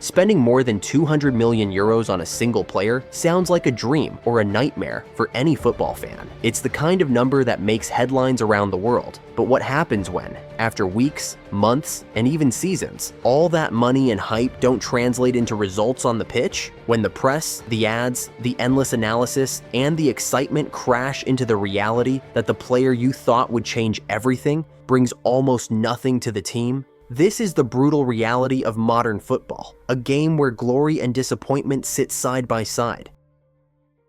Spending more than 200 million euros on a single player sounds like a dream or a nightmare for any football fan. It's the kind of number that makes headlines around the world. But what happens when, after weeks, months, and even seasons, all that money and hype don't translate into results on the pitch? When the press, the ads, the endless analysis, and the excitement crash into the reality that the player you thought would change everything brings almost nothing to the team? This is the brutal reality of modern football, a game where glory and disappointment sit side by side.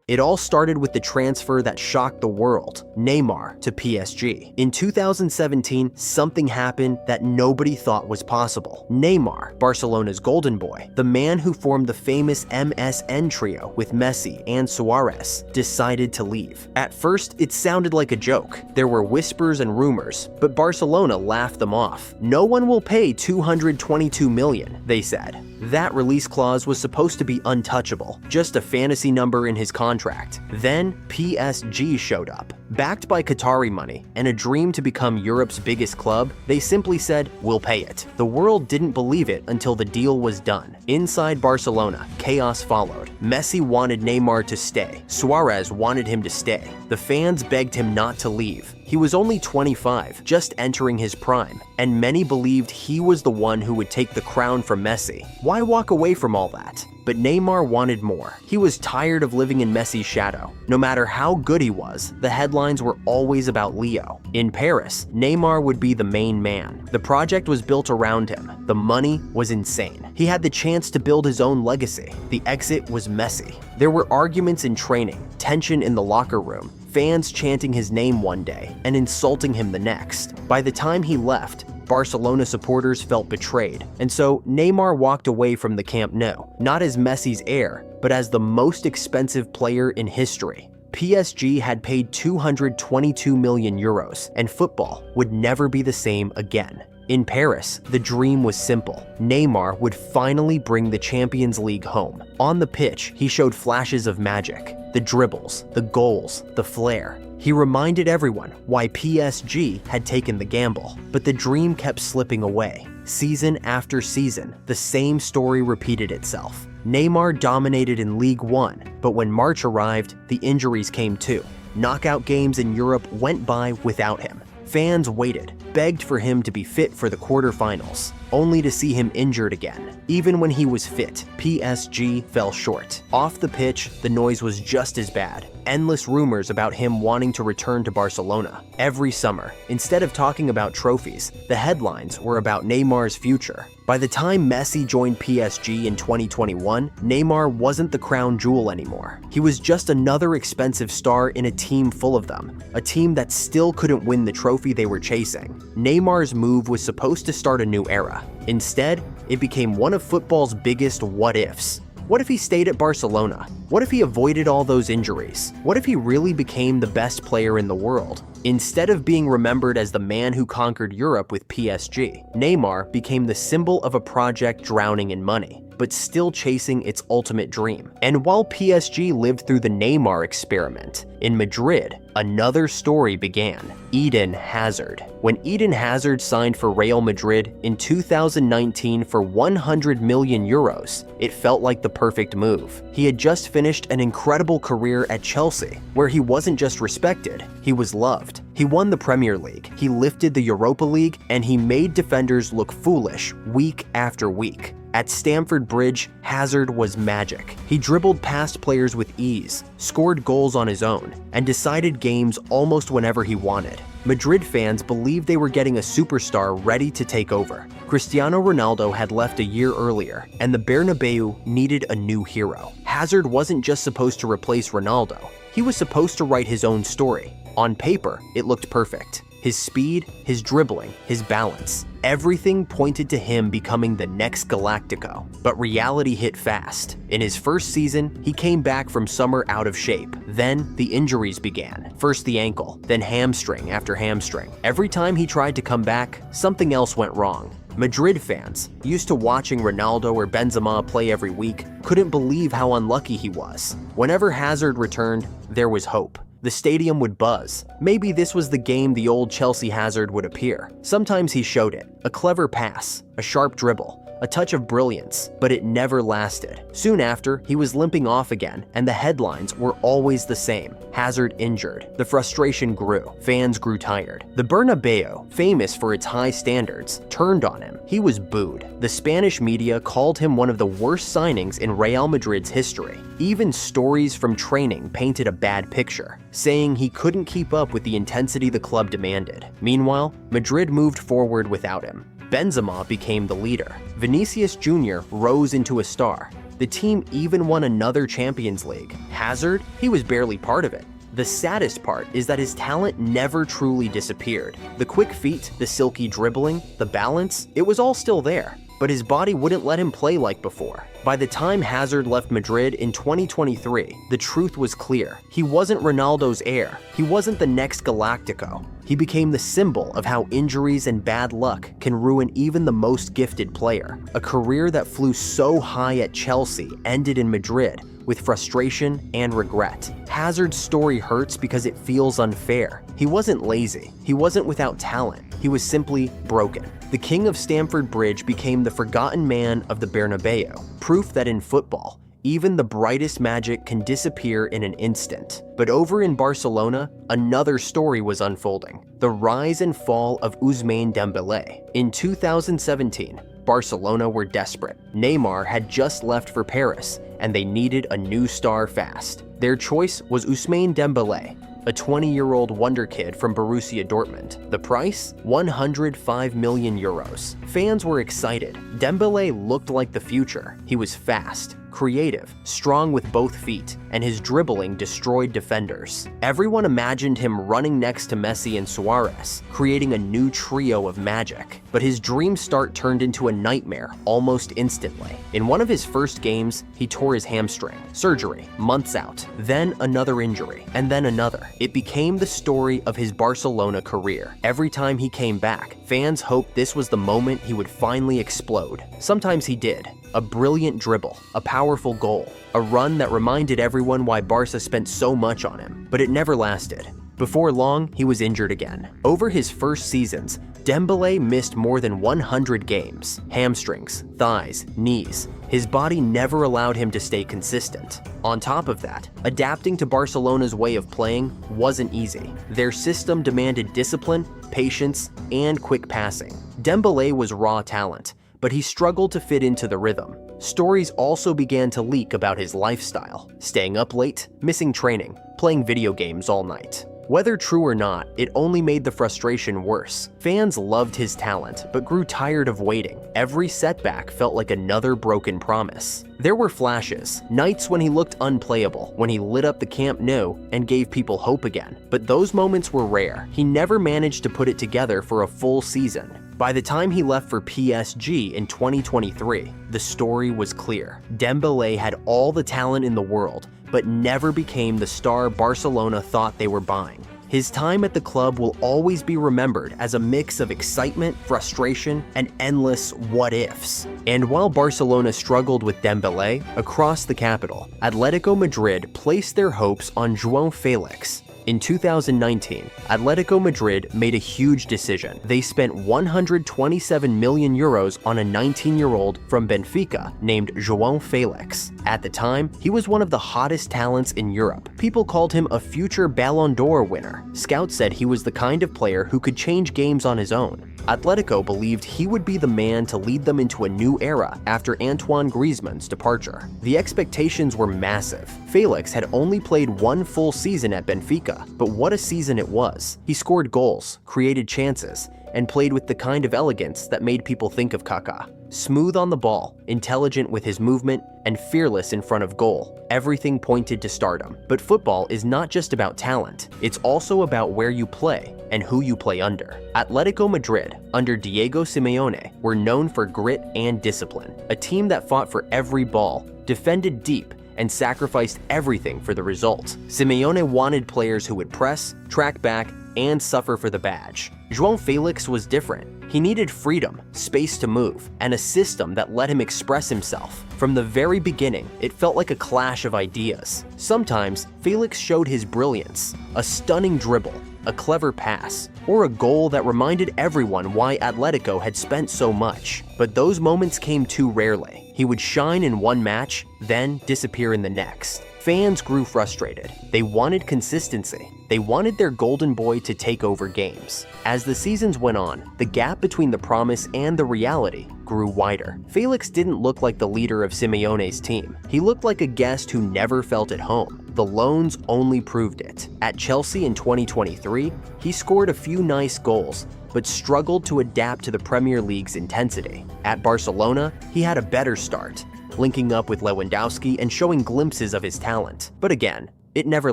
It all started with the transfer that shocked the world, Neymar to PSG. In 2017, something happened that nobody thought was possible. Neymar, Barcelona's golden boy, the man who formed the famous MSN trio with Messi and Suarez, decided to leave. At first, it sounded like a joke. There were whispers and rumors, but Barcelona laughed them off. No one will pay 222 million, they said. That release clause was supposed to be untouchable, just a fantasy number in his contract. Then PSG showed up. Backed by Qatari money and a dream to become Europe's biggest club, they simply said, "We'll pay it." The world didn't believe it until the deal was done. Inside Barcelona, chaos followed. Messi wanted Neymar to stay. Suarez wanted him to stay. The fans begged him not to leave. He was only 25, just entering his prime, and many believed he was the one who would take the crown from Messi. Why walk away from all that? But Neymar wanted more. He was tired of living in Messi's shadow. No matter how good he was, the headlines were always about Leo. In Paris, Neymar would be the main man. The project was built around him. The money was insane. He had the chance to build his own legacy. The exit was messy. There were arguments in training, tension in the locker room, fans chanting his name one day and insulting him the next. By the time he left, Barcelona supporters felt betrayed, and so Neymar walked away from the Camp Nou, not as Messi's heir, but as the most expensive player in history. PSG had paid 222 million euros, and football would never be the same again. In Paris, the dream was simple. Neymar would finally bring the Champions League home. On the pitch, he showed flashes of magic. The dribbles, the goals, the flair. He reminded everyone why PSG had taken the gamble. But the dream kept slipping away. Season after season, the same story repeated itself. Neymar dominated in League One, but when March arrived, the injuries came too. Knockout games in Europe went by without him. Fans waited, begged for him to be fit for the quarterfinals, only to see him injured again. Even when he was fit, PSG fell short. Off the pitch, the noise was just as bad. Endless rumors about him wanting to return to Barcelona. Every summer, instead of talking about trophies, the headlines were about Neymar's future. By the time Messi joined PSG in 2021, Neymar wasn't the crown jewel anymore. He was just another expensive star in a team full of them, a team that still couldn't win the trophy they were chasing. Neymar's move was supposed to start a new era. Instead, it became one of football's biggest what-ifs. What if he stayed at Barcelona? What if he avoided all those injuries? What if he really became the best player in the world? Instead of being remembered as the man who conquered Europe with PSG, Neymar became the symbol of a project drowning in money, but still chasing its ultimate dream. And while PSG lived through the Neymar experiment, in Madrid, another story began. Eden Hazard. When Eden Hazard signed for Real Madrid in 2019 for 100 million euros, it felt like the perfect move. He had just finished an incredible career at Chelsea, where he wasn't just respected, he was loved. He won the Premier League, he lifted the Europa League, and he made defenders look foolish week after week. At Stamford Bridge, Hazard was magic. He dribbled past players with ease, scored goals on his own, and decided games almost whenever he wanted. Madrid fans believed they were getting a superstar ready to take over. Cristiano Ronaldo had left a year earlier, and the Bernabeu needed a new hero. Hazard wasn't just supposed to replace Ronaldo. He was supposed to write his own story. On paper, it looked perfect. His speed, his dribbling, his balance. Everything pointed to him becoming the next Galactico. But reality hit fast. In his first season, he came back from summer out of shape. Then the injuries began. First the ankle, then hamstring after hamstring. Every time he tried to come back, something else went wrong. Madrid fans, used to watching Ronaldo or Benzema play every week, couldn't believe how unlucky he was. Whenever Hazard returned, there was hope. The stadium would buzz. Maybe this was the game the old Chelsea Hazard would appear. Sometimes he showed it. A clever pass, a sharp dribble, a touch of brilliance, but it never lasted. Soon after, he was limping off again, and the headlines were always the same: Hazard injured. The frustration grew. Fans grew tired. The Bernabeu, famous for its high standards, turned on him. He was booed. The Spanish media called him one of the worst signings in Real Madrid's history. Even stories from training painted a bad picture, saying he couldn't keep up with the intensity the club demanded. Meanwhile, Madrid moved forward without him. Benzema became the leader. Vinicius Jr. rose into a star. The team even won another Champions League. Hazard? He was barely part of it. The saddest part is that his talent never truly disappeared. The quick feet, the silky dribbling, the balance, it was all still there. But his body wouldn't let him play like before. By the time Hazard left Madrid in 2023, the truth was clear. He wasn't Ronaldo's heir. He wasn't the next Galactico. He became the symbol of how injuries and bad luck can ruin even the most gifted player. A career that flew so high at Chelsea ended in Madrid with frustration and regret. Hazard's story hurts because it feels unfair. He wasn't lazy. He wasn't without talent. He was simply broken. The King of Stamford Bridge became the forgotten man of the Bernabeu, proof that in football, even the brightest magic can disappear in an instant. But over in Barcelona, another story was unfolding: the rise and fall of Ousmane Dembele. In 2017, Barcelona were desperate. Neymar had just left for Paris, and they needed a new star fast. Their choice was Ousmane Dembele, a 20-year-old wonder kid from Borussia Dortmund. The price? 105 million euros. Fans were excited. Dembele looked like the future. He was fast, creative, strong with both feet, and his dribbling destroyed defenders. Everyone imagined him running next to Messi and Suarez, creating a new trio of magic. But his dream start turned into a nightmare almost instantly. In one of his first games, he tore his hamstring. Surgery, months out, then another injury, and then another. It became the story of his Barcelona career. Every time he came back, fans hoped this was the moment he would finally explode. Sometimes he did. A brilliant dribble, a powerful goal, a run that reminded everyone why Barca spent so much on him, but it never lasted. Before long, he was injured again. Over his first seasons, Dembele missed more than 100 games. Hamstrings, thighs, knees. His body never allowed him to stay consistent. On top of that, adapting to Barcelona's way of playing wasn't easy. Their system demanded discipline, patience, and quick passing. Dembele was raw talent, but he struggled to fit into the rhythm. Stories also began to leak about his lifestyle: staying up late, missing training, playing video games all night. Whether true or not, it only made the frustration worse. Fans loved his talent, but grew tired of waiting. Every setback felt like another broken promise. There were flashes, nights when he looked unplayable, when he lit up the Camp Nou and gave people hope again. But those moments were rare. He never managed to put it together for a full season. By the time he left for PSG in 2023, the story was clear. Dembele had all the talent in the world, but never became the star Barcelona thought they were buying. His time at the club will always be remembered as a mix of excitement, frustration, and endless what-ifs. And while Barcelona struggled with Dembele, across the capital, Atletico Madrid placed their hopes on Joao Felix. In 2019, Atletico Madrid made a huge decision. They spent 127 million euros on a 19-year-old from Benfica named Joao Felix. At the time, he was one of the hottest talents in Europe. People called him a future Ballon d'Or winner. Scouts said he was the kind of player who could change games on his own. Atletico believed he would be the man to lead them into a new era after Antoine Griezmann's departure. The expectations were massive. Felix had only played one full season at Benfica, but what a season it was. He scored goals, created chances, and played with the kind of elegance that made people think of Kaká. Smooth on the ball, intelligent with his movement, and fearless in front of goal. Everything pointed to stardom. But football is not just about talent. It's also about where you play and who you play under. Atletico Madrid, under Diego Simeone, were known for grit and discipline. A team that fought for every ball, defended deep, and sacrificed everything for the result. Simeone wanted players who would press, track back, and suffer for the badge. Joao Felix was different. He needed freedom, space to move, and a system that let him express himself. From the very beginning, it felt like a clash of ideas. Sometimes, Felix showed his brilliance, a stunning dribble, a clever pass, or a goal that reminded everyone why Atletico had spent so much. But those moments came too rarely. He would shine in one match, then disappear in the next. Fans grew frustrated. They wanted consistency. They wanted their golden boy to take over games. As the seasons went on, the gap between the promise and the reality grew wider. Felix didn't look like the leader of Simeone's team. He looked like a guest who never felt at home. The loans only proved it. At Chelsea in 2023, he scored a few nice goals, but struggled to adapt to the Premier League's intensity. At Barcelona, he had a better start, linking up with Lewandowski and showing glimpses of his talent. But again, it never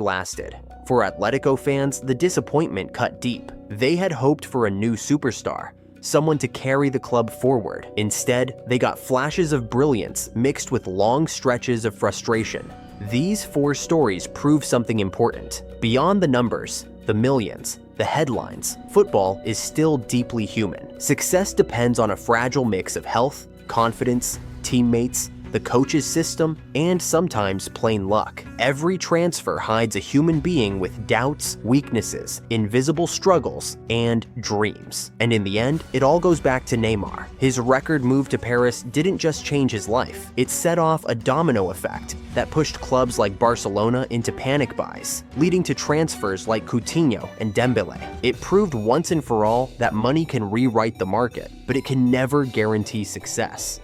lasted. For Atletico fans, the disappointment cut deep. They had hoped for a new superstar, someone to carry the club forward. Instead, they got flashes of brilliance mixed with long stretches of frustration. These four stories prove something important. Beyond the numbers, the millions, the headlines, football is still deeply human. Success depends on a fragile mix of health, confidence, teammates, the coach's system, and sometimes plain luck. Every transfer hides a human being with doubts, weaknesses, invisible struggles, and dreams. And in the end, it all goes back to Neymar. His record move to Paris didn't just change his life, it set off a domino effect that pushed clubs like Barcelona into panic buys, leading to transfers like Coutinho and Dembele. It proved once and for all that money can rewrite the market, but it can never guarantee success.